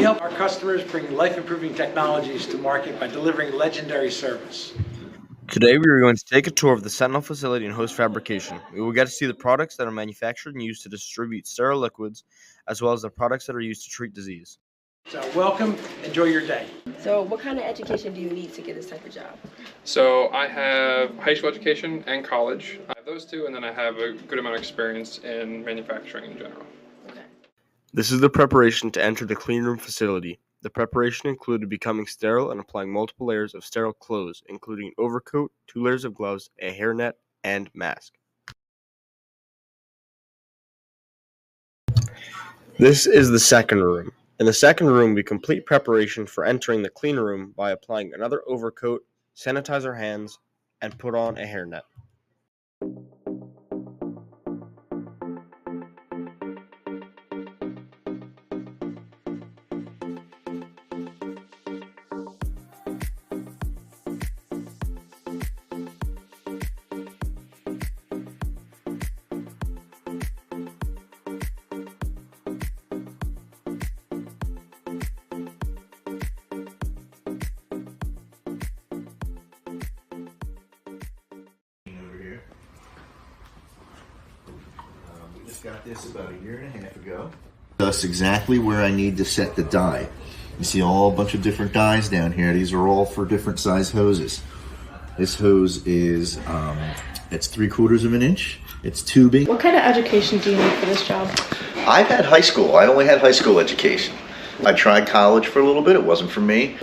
We help our customers bring life-improving technologies to market by delivering legendary service. Today we are going to take a tour of the Sentinel facility and host fabrication. We will get to see the products that are manufactured and used to distribute sterile liquids, as well as the products that are used to treat disease. So welcome, enjoy your day. So what kind of education do you need to get this type of job? So I have high school education and college. I have those two, and then I have a good amount of experience in manufacturing in general. Okay. This is the preparation to enter the cleanroom facility. The preparation included becoming sterile and applying multiple layers of sterile clothes, including an overcoat, 2 layers of gloves, a hairnet, and mask. This is the second room. In the second room, we complete preparation for entering the clean room by applying another overcoat, sanitize our hands, and put on a hairnet. Over here. We just got this about a year and a half ago. That's exactly where I need to set the die. You see a bunch of different dies down here. These are all for different size hoses. This hose is, it's 3/4 of an inch. It's tubing. What kind of education do you need for this job? I've had high school. I only had high school education. I tried college for a little bit. It wasn't for me.